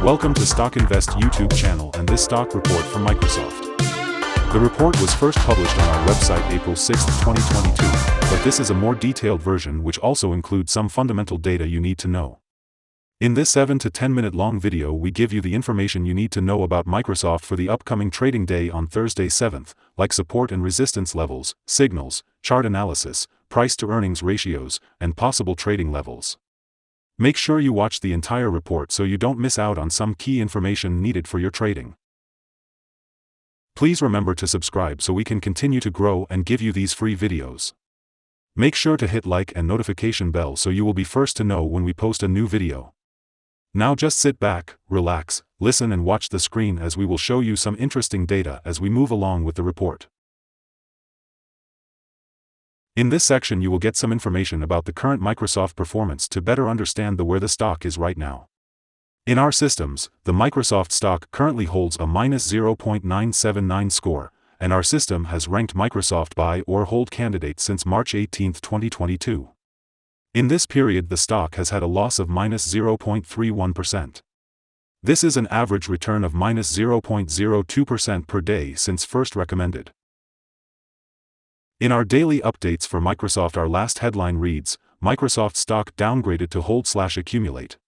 Welcome to StockInvest YouTube channel and this stock report from Microsoft. The report was first published on our website April 6, 2022, but this is a more detailed version which also includes some fundamental data you need to know. In this 7 to 10 minute long video we give you the information you need to know about Microsoft for the upcoming trading day on Thursday 7th, like support and resistance levels, signals, chart analysis, price to earnings ratios, and possible trading levels. Make sure you watch the entire report so you don't miss out on some key information needed for your trading. Please remember to subscribe so we can continue to grow and give you these free videos. Make sure to hit like and notification bell so you will be first to know when we post a new video. Now just sit back, relax, listen and watch the screen as we will show you some interesting data as we move along with the report. In this section you will get some information about the current Microsoft performance to better understand where the stock is right now. In our systems, the Microsoft stock currently holds a -0.979 score, and our system has ranked Microsoft buy or hold candidate since March 18, 2022. In this period the stock has had a loss of -0.31%. This is an average return of -0.02% per day since first recommended. In our daily updates for Microsoft, our last headline reads, Microsoft stock downgraded to hold/accumulate.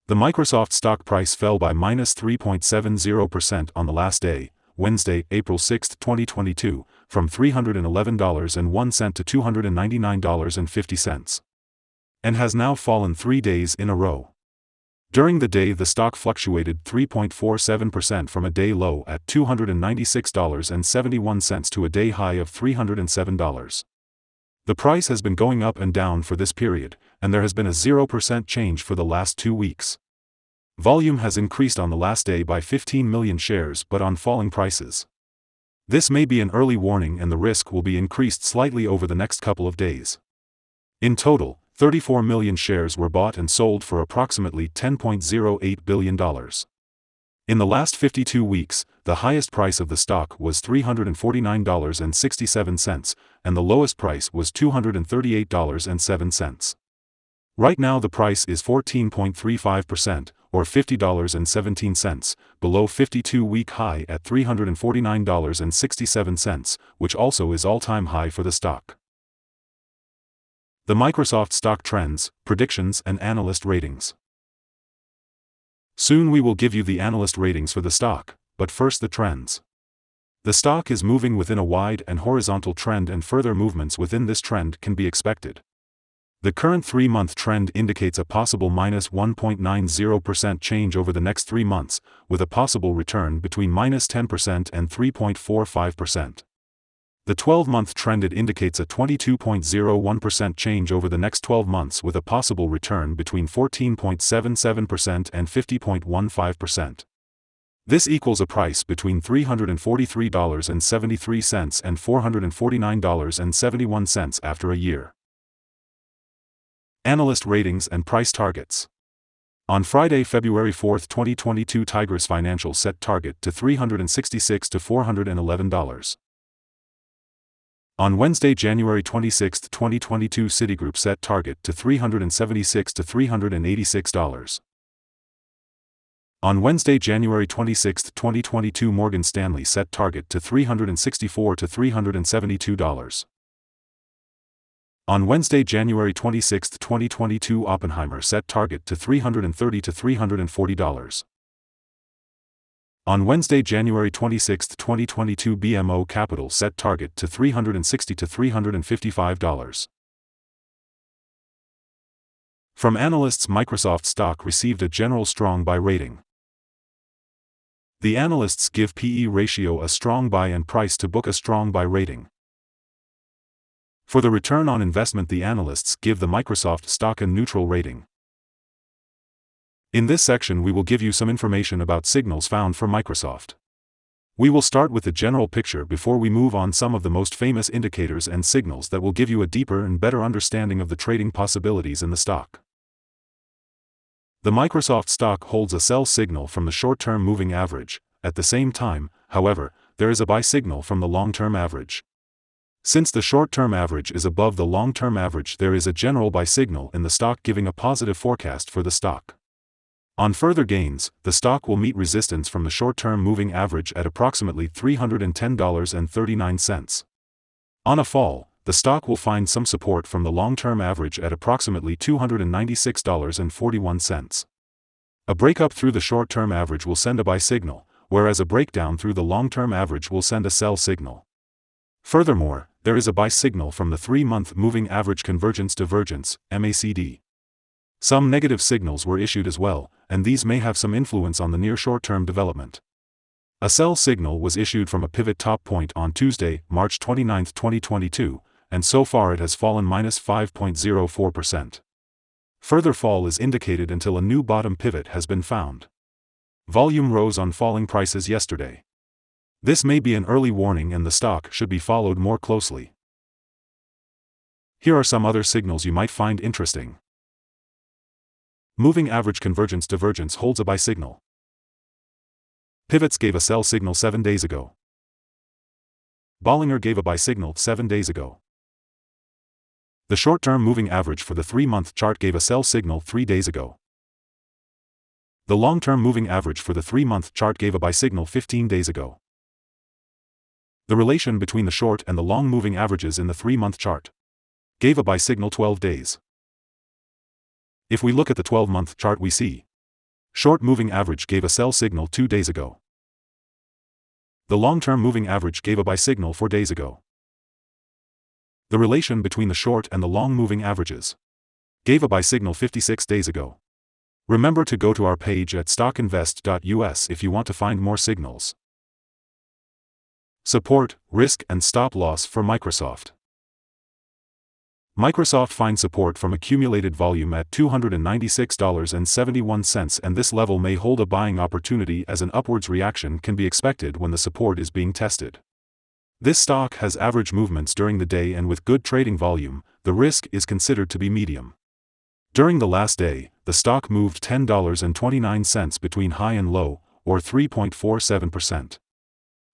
The Microsoft stock price fell by -3.70% on the last day, Wednesday, April 6, 2022, from $311.01 to $299.50. And has now fallen 3 days in a row. During the day the stock fluctuated 3.47% from a day low at $296.71 to a day high of $307. The price has been going up and down for this period, and there has been a 0% change for the last 2 weeks. Volume has increased on the last day by 15 million shares but on falling prices. This may be an early warning and the risk will be increased slightly over the next couple of days. In total, 34 million shares were bought and sold for approximately $10.08 billion. In the last 52 weeks, the highest price of the stock was $349.67, and the lowest price was $238.07. Right now the price is 14.35%, or $50.17, below 52-week high at $349.67, which also is all-time high for the stock. The Microsoft stock trends, predictions and analyst ratings. Soon we will give you the analyst ratings for the stock, but first the trends. The stock is moving within a wide and horizontal trend and further movements within this trend can be expected. The current 3-month trend indicates a possible -1.90% change over the next 3 months, with a possible return between -10% and 3.45%. The 12-month trend indicates a 22.01% change over the next 12 months with a possible return between 14.77% and 50.15%. This equals a price between $343.73 and $449.71 after a year. Analyst ratings and price targets. On Friday, February 4, 2022, Tigris Financial set target to $366 to $411. On Wednesday, January 26, 2022, Citigroup set target to $376 to $386. On Wednesday, January 26, 2022, Morgan Stanley set target to $364 to $372. On Wednesday, January 26, 2022, Oppenheimer set target to $330 to $340. On Wednesday, January 26, 2022, BMO Capital set target to $360 to $355. From analysts, Microsoft stock received a general strong buy rating. The analysts give PE ratio a strong buy and price to book a strong buy rating. For the return on investment, the analysts give the Microsoft stock a neutral rating. In this section we will give you some information about signals found for Microsoft. We will start with the general picture before we move on some of the most famous indicators and signals that will give you a deeper and better understanding of the trading possibilities in the stock. The Microsoft stock holds a sell signal from the short-term moving average. At the same time, however, there is a buy signal from the long-term average. Since the short-term average is above the long-term average, there is a general buy signal in the stock giving a positive forecast for the stock. On further gains, the stock will meet resistance from the short-term moving average at approximately $310.39. On a fall, the stock will find some support from the long-term average at approximately $296.41. A breakup through the short-term average will send a buy signal, whereas a breakdown through the long-term average will send a sell signal. Furthermore, there is a buy signal from the 3-month moving average convergence divergence, MACD. Some negative signals were issued as well, and these may have some influence on the near short-term development. A sell signal was issued from a pivot top point on Tuesday, March 29, 2022, and so far it has fallen -5.04%. Further fall is indicated until a new bottom pivot has been found. Volume rose on falling prices yesterday. This may be an early warning and the stock should be followed more closely. Here are some other signals you might find interesting. Moving average convergence divergence holds a buy signal. Pivots gave a sell signal 7 days ago. Bollinger gave a buy signal 7 days ago. The short-term moving average for the 3-month chart gave a sell signal 3 days ago. The long-term moving average for the 3-month chart gave a buy signal 15 days ago. The relation between the short and the long moving averages in the 3-month chart gave a buy signal 12 days. If we look at the 12-month chart, we see short moving average gave a sell signal 2 days ago. The long-term moving average gave a buy signal 4 days ago. The relation between the short and the long moving averages gave a buy signal 56 days ago. Remember to go to our page at StockInvest.us if you want to find more signals. Support, risk and stop loss for Microsoft. Microsoft finds support from accumulated volume at $296.71, and this level may hold a buying opportunity as an upwards reaction can be expected when the support is being tested. This stock has average movements during the day, and with good trading volume, the risk is considered to be medium. During the last day, the stock moved $10.29 between high and low, or 3.47%.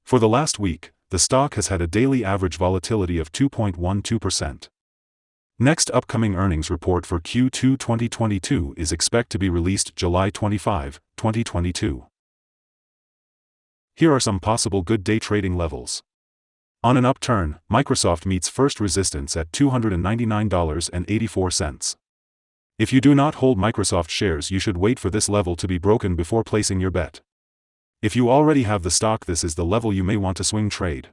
For the last week, the stock has had a daily average volatility of 2.12%. Next upcoming earnings report for Q2 2022 is expected to be released July 25, 2022. Here are some possible good day trading levels. On an upturn, Microsoft meets first resistance at $299.84. If you do not hold Microsoft shares, you should wait for this level to be broken before placing your bet. If you already have the stock, this is the level you may want to swing trade.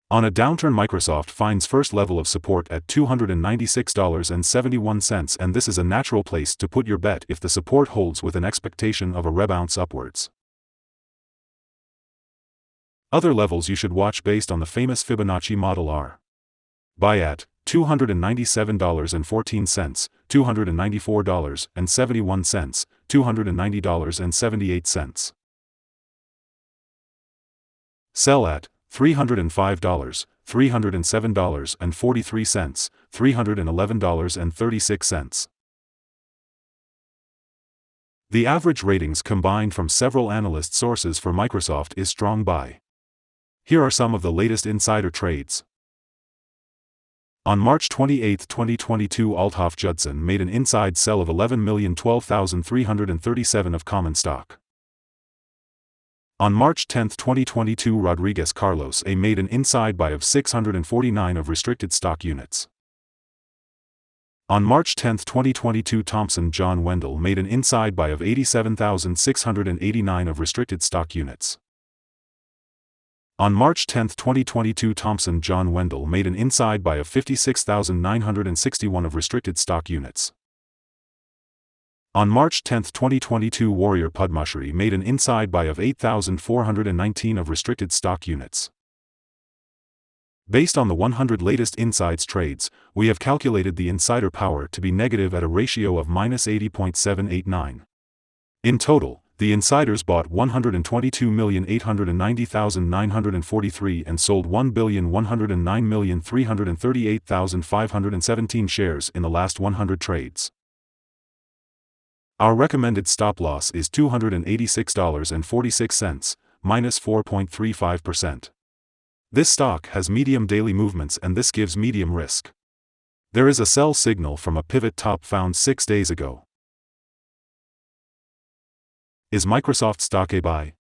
On a downturn, Microsoft finds first level of support at $296.71, and this is a natural place to put your bet if the support holds with an expectation of a rebound upwards. Other levels you should watch based on the famous Fibonacci model are: buy at $297.14, $294.71, $290.78. Sell at $305, $307.43, $311.36. The average ratings combined from several analyst sources for Microsoft is strong buy. Here are some of the latest insider trades. On March 28, 2022, Althoff Judson made an inside sell of 11,012,337 of common stock. On March 10, 2022, Rodriguez Carlos A. made an inside buy of 649 of restricted stock units. On March 10, 2022, Thompson John Wendell made an inside buy of 87,689 of restricted stock units. On March 10, 2022, Thompson John Wendell made an inside buy of 56,961 of restricted stock units. On March 10, 2022, Warrior Padmashri made an inside buy of 8,419 of restricted stock units. Based on the 100 latest insides trades, we have calculated the insider power to be negative at a ratio of -80.789. In total, the insiders bought 122,890,943 and sold 1,109,338,517 shares in the last 100 trades. Our recommended stop loss is $286.46, -4.35%. This stock has medium daily movements, and this gives medium risk. There is a sell signal from a pivot top found 6 days ago. Is Microsoft stock a buy?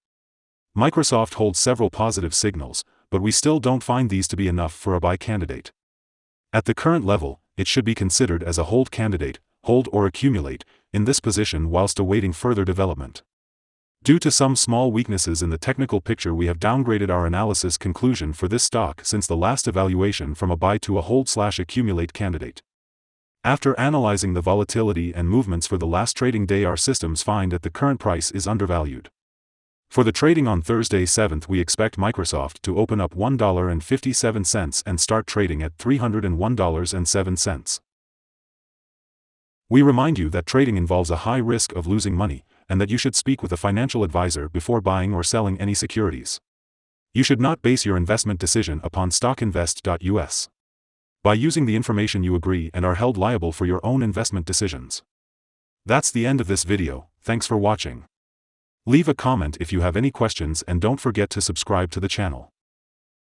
Microsoft holds several positive signals, but we still don't find these to be enough for a buy candidate. At the current level, it should be considered as a hold candidate, hold or accumulate, in this position whilst awaiting further development. Due to some small weaknesses in the technical picture, we have downgraded our analysis conclusion for this stock since the last evaluation from a buy to a hold/accumulate candidate. After analyzing the volatility and movements for the last trading day, our systems find that the current price is undervalued. For the trading on Thursday 7th, we expect Microsoft to open up $1.57 and start trading at $301.07. We remind you that trading involves a high risk of losing money, and that you should speak with a financial advisor before buying or selling any securities. You should not base your investment decision upon StockInvest.us. By using the information, you agree and are held liable for your own investment decisions. That's the end of this video. Thanks for watching. Leave a comment if you have any questions and don't forget to subscribe to the channel.